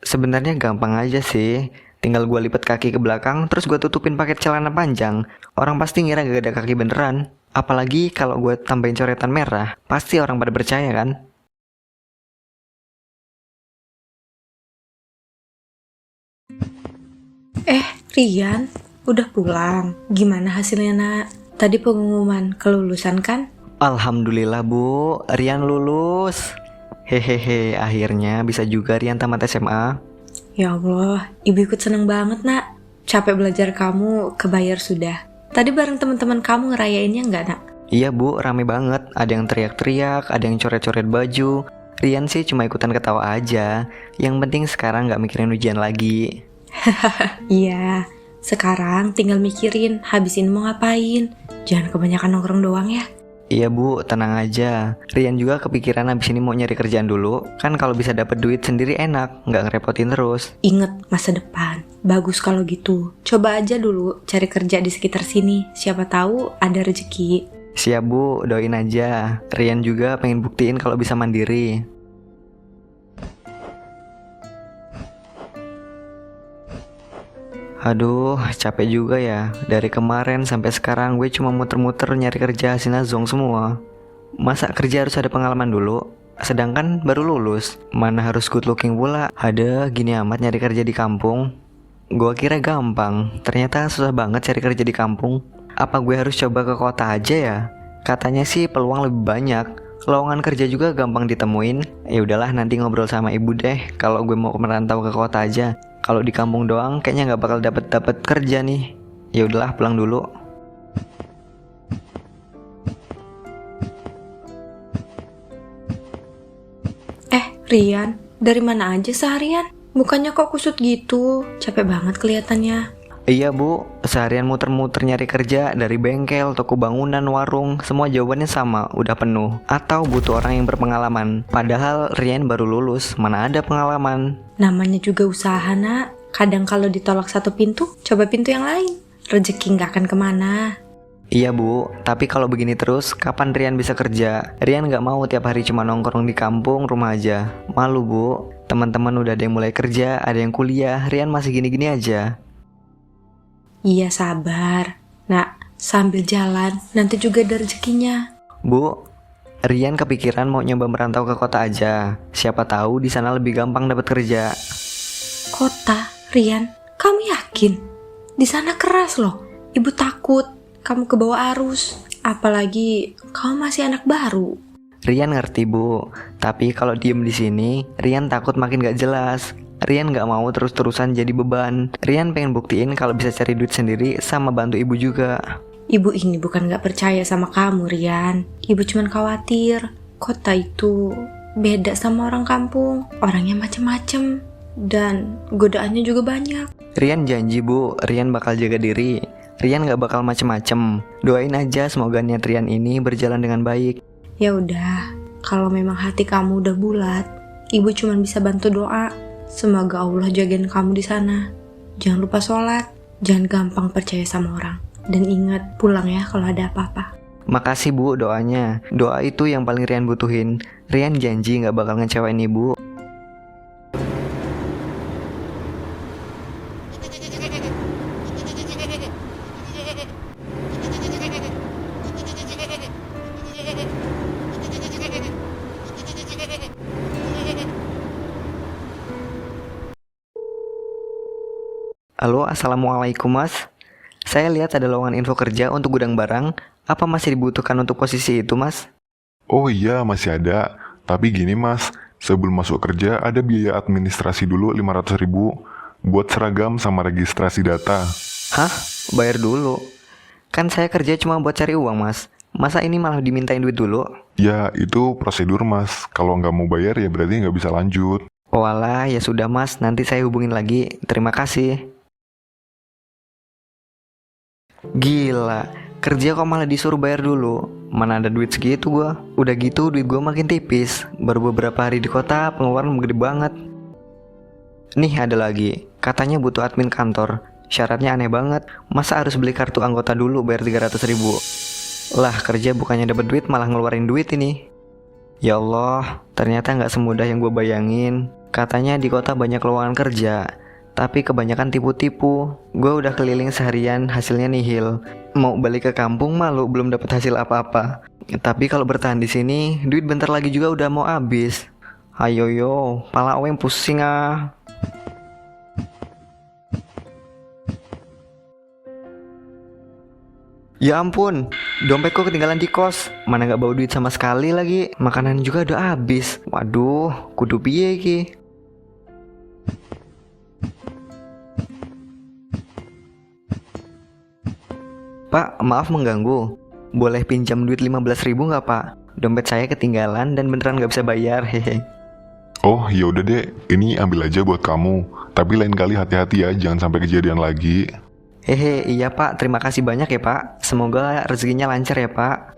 Sebenarnya gampang aja sih. Tinggal gue lipat kaki ke belakang, terus gue tutupin pakai celana panjang. Orang pasti ngira gak ada kaki beneran. Apalagi kalau gue tambahin coretan merah, pasti orang pada percaya kan? Rian, udah pulang. Gimana hasilnya, Nak? Tadi pengumuman kelulusan kan? Alhamdulillah bu, Rian lulus. Hehehe, akhirnya bisa juga Rian tamat SMA. Ya Allah, ibu ikut seneng banget, Nak. Capek belajar kamu, kebayar sudah. Tadi bareng teman-teman kamu ngerayainnya nggak, Nak? Iya bu, rame banget. Ada yang teriak-teriak, ada yang coret-coret baju. Rian sih cuma ikutan ketawa aja. Yang penting sekarang gak mikirin ujian lagi. Iya, sekarang tinggal mikirin habis ini mau ngapain. Jangan kebanyakan nongkrong doang ya. Iya bu, tenang aja. Rian juga kepikiran abis ini mau nyari kerjaan dulu. Kan kalau bisa dapet duit sendiri enak, gak ngerepotin terus. Ingat masa depan. Bagus kalau gitu. Coba aja dulu cari kerja di sekitar sini. Siapa tahu ada rezeki. Siap bu, doain aja. Rian juga pengen buktiin kalau bisa mandiri. Aduh, capek juga ya. Dari kemarin sampai sekarang gue cuma muter-muter nyari kerja hasilnya zonk semua. Masa kerja harus ada pengalaman dulu? Sedangkan baru lulus, mana harus good looking pula. Ada gini amat nyari kerja di kampung. Gue kira gampang, ternyata susah banget cari kerja di kampung. Apa gue harus coba ke kota aja ya? Katanya sih peluang lebih banyak. Lowongan kerja juga gampang ditemuin. Ya udahlah, nanti ngobrol sama ibu deh kalau gue mau merantau ke kota aja. Kalau di kampung doang kayaknya nggak bakal dapat kerja nih. Ya udahlah, pulang dulu. Rian, dari mana aja seharian? Mukanya kok kusut gitu? Capek banget kelihatannya. Iya bu, seharian muter-muter nyari kerja dari bengkel, toko bangunan, warung. Semua jawabannya sama, udah penuh. Atau butuh orang yang berpengalaman. Padahal Rian baru lulus, mana ada pengalaman. Namanya juga usaha, Nak. Kadang kalau ditolak satu pintu, coba pintu yang lain. Rezeki nggak akan kemana. Iya bu, tapi kalau begini terus, kapan Rian bisa kerja? Rian gak mau tiap hari cuma nongkrong di kampung, rumah aja. Malu bu, teman-teman udah ada yang mulai kerja, ada yang kuliah, Rian masih gini-gini aja. Iya, sabar. Nak, sambil jalan, nanti juga ada rezekinya. Bu, Rian kepikiran mau nyoba merantau ke kota aja. Siapa tahu di sana lebih gampang dapat kerja. Kota, Rian, kamu yakin? Di sana keras loh. Ibu takut kamu ke bawah arus. Apalagi kamu masih anak baru. Rian ngerti bu, tapi kalau diem di sini, Rian takut makin gak jelas. Rian gak mau terus-terusan jadi beban. Rian pengen buktiin kalau bisa cari duit sendiri sama bantu ibu juga. Ibu ini bukan gak percaya sama kamu, Rian. Ibu cuman khawatir. Kota itu beda sama orang kampung. Orangnya macem-macem. Dan godaannya juga banyak. Rian janji bu, Rian bakal jaga diri. Rian gak bakal macem-macem. Doain aja semoga niat Rian ini berjalan dengan baik. Ya udah, kalau memang hati kamu udah bulat, ibu cuma bisa bantu doa. Semoga Allah jagain kamu di sana. Jangan lupa sholat, jangan gampang percaya sama orang. Dan ingat, pulang ya kalau ada apa-apa. Makasih bu doanya. Doa itu yang paling Rian butuhin. Rian janji gak bakal ngecewain ibu. Halo, assalamualaikum mas. Saya lihat ada lowongan info kerja untuk gudang barang. Apa masih dibutuhkan untuk posisi itu mas? Oh iya, masih ada. Tapi gini mas, sebelum masuk kerja ada biaya administrasi dulu 500.000 buat seragam sama registrasi data. Hah? Bayar dulu? Kan saya kerja cuma buat cari uang mas. Masa ini malah dimintain duit dulu? Ya, itu prosedur mas. Kalau nggak mau bayar ya berarti nggak bisa lanjut. Walah, ya sudah mas, nanti saya hubungin lagi. Terima kasih. Gila, kerja kok malah disuruh bayar dulu. Mana ada duit segitu gua. Udah gitu duit gua makin tipis. Baru beberapa hari di kota, pengeluaran gede banget. Nih ada lagi, katanya butuh admin kantor. Syaratnya aneh banget. Masa harus beli kartu anggota dulu bayar 300.000? Lah kerja bukannya dapat duit malah ngeluarin duit ini. Ya Allah, ternyata gak semudah yang gue bayangin. Katanya di kota banyak lowongan kerja, tapi kebanyakan tipu-tipu. Gue udah keliling seharian, hasilnya nihil. Mau balik ke kampung malu belum dapat hasil apa-apa. Tapi kalau bertahan di sini, duit bentar lagi juga udah mau habis. Ayo yo, pala aweng pusing ah. Ya ampun, dompetku ketinggalan di kos. Mana gak bawa duit sama sekali lagi. Makanan juga udah habis. Waduh, kudu piye iki? Pak, maaf mengganggu. Boleh pinjam duit 15.000 nggak pak? Dompet saya ketinggalan dan beneran nggak bisa bayar, hehe. Oh ya udah dek, ini ambil aja buat kamu. Tapi lain kali hati-hati ya, jangan sampai kejadian lagi. Hehe, iya pak, terima kasih banyak ya pak. Semoga rezekinya lancar ya pak.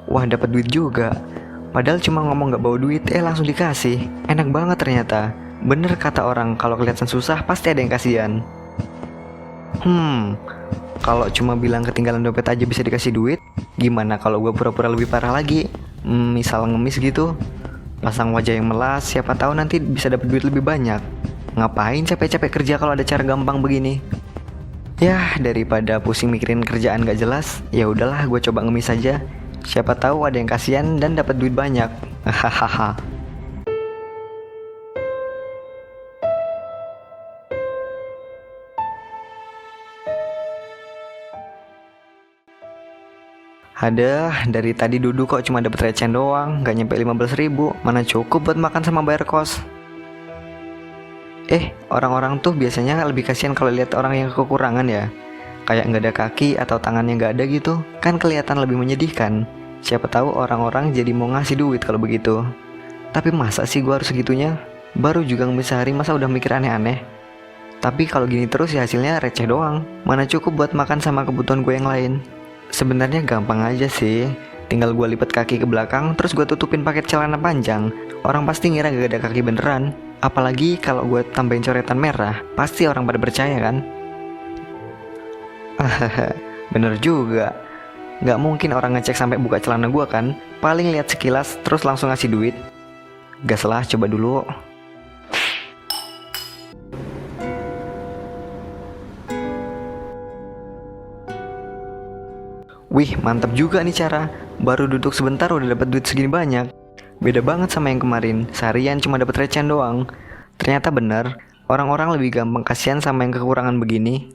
Wah, dapat duit juga. Padahal cuma ngomong nggak bawa duit, langsung dikasih. Enak banget ternyata. Bener kata orang, kalau kelihatan susah pasti ada yang kasihan. Kalau cuma bilang ketinggalan dompet aja bisa dikasih duit, gimana kalau gue pura-pura lebih parah lagi? Misal ngemis gitu, pasang wajah yang melas, siapa tahu nanti bisa dapat duit lebih banyak. Ngapain capek-capek kerja kalau ada cara gampang begini? Yah, daripada pusing mikirin kerjaan gak jelas, ya udahlah gue coba ngemis aja. Siapa tahu ada yang kasihan dan dapat duit banyak. Hahaha. Aduh, dari tadi duduk kok cuma dapat receh doang, gak nyampe 15.000. Mana cukup buat makan sama bayar kos. Orang-orang tuh biasanya lebih kasihan kalau lihat orang yang kekurangan ya. Kayak nggak ada kaki atau tangannya nggak ada gitu, kan kelihatan lebih menyedihkan. Siapa tahu orang-orang jadi mau ngasih duit kalau begitu. Tapi masa sih gua harus segitunya? Baru juga ngemis sehari masa udah mikir aneh-aneh. Tapi kalau gini terus ya hasilnya receh doang. Mana cukup buat makan sama kebutuhan gue yang lain. Sebenarnya gampang aja sih. Tinggal gue lipat kaki ke belakang, terus gue tutupin pakai celana panjang. Orang pasti ngira gak ada kaki beneran. Apalagi kalau gue tambahin coretan merah, pasti orang pada percaya kan? Bener juga. Gak mungkin orang ngecek sampai buka celana gue kan? Paling lihat sekilas, terus langsung ngasih duit. Gas lah, coba dulu. Wih, mantap juga nih cara. Baru duduk sebentar udah dapat duit segini banyak. Beda banget sama yang kemarin, seharian cuma dapat recehan doang. Ternyata benar, orang-orang lebih gampang kasihan sama yang kekurangan begini.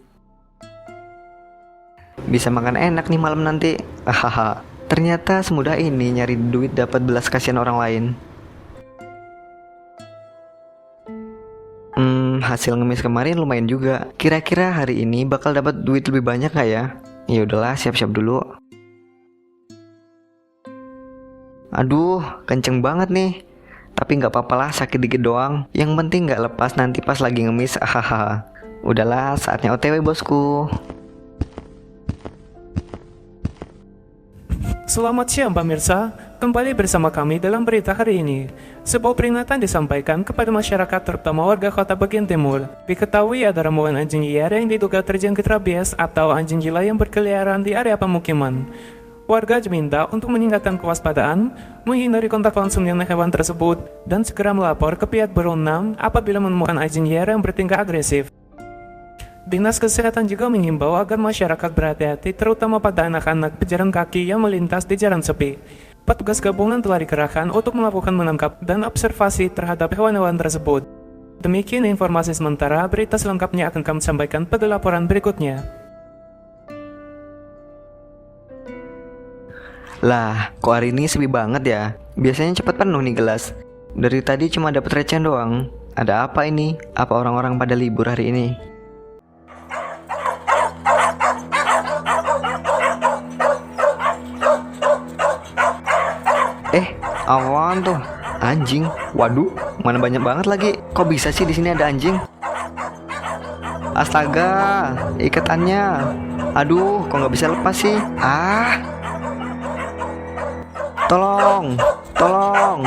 Bisa makan enak nih malam nanti. Hahaha. Ternyata semudah ini nyari duit dapat belas kasihan orang lain. Hasil ngemis kemarin lumayan juga. Kira-kira hari ini bakal dapat duit lebih banyak gak ya? Ya udahlah, siap-siap dulu. Aduh, kenceng banget nih. Tapi nggak apa-apa lah, sakit dikit doang. Yang penting nggak lepas nanti pas lagi ngemis. Ahaha. Udahlah, saatnya OTW bosku. Selamat siang pemirsa, kembali bersama kami dalam berita hari ini. Sebuah peringatan disampaikan kepada masyarakat terutama warga kota bagian timur. Diketahui ada rombongan anjing liar yang diduga terjangkit rabies atau anjing gila yang berkeliaran di area pemukiman. Warga diminta untuk meningkatkan kewaspadaan, menghindari kontak langsung dengan hewan tersebut, dan segera melapor ke pihak berwenang apabila menemukan anjing liar yang bertingkah agresif. Dinas Kesehatan juga mengimbau agar masyarakat berhati-hati terutama pada anak-anak pejalan kaki yang melintas di jalan sepi. Petugas gabungan telah dikerahkan untuk melakukan menangkap dan observasi terhadap hewan-hewan tersebut. Demikian informasi sementara, berita selengkapnya akan kami sampaikan pada laporan berikutnya. Lah, kok hari ini sepi banget ya? Biasanya cepat penuh nih gelas. Dari tadi cuma dapat recehan doang. Ada apa ini? Apa orang-orang pada libur hari ini? Awan tuh, anjing. Waduh, mana banyak banget lagi. Kok bisa sih di sini ada anjing? Astaga, ikatannya. Aduh, kok nggak bisa lepas sih? Tolong, tolong.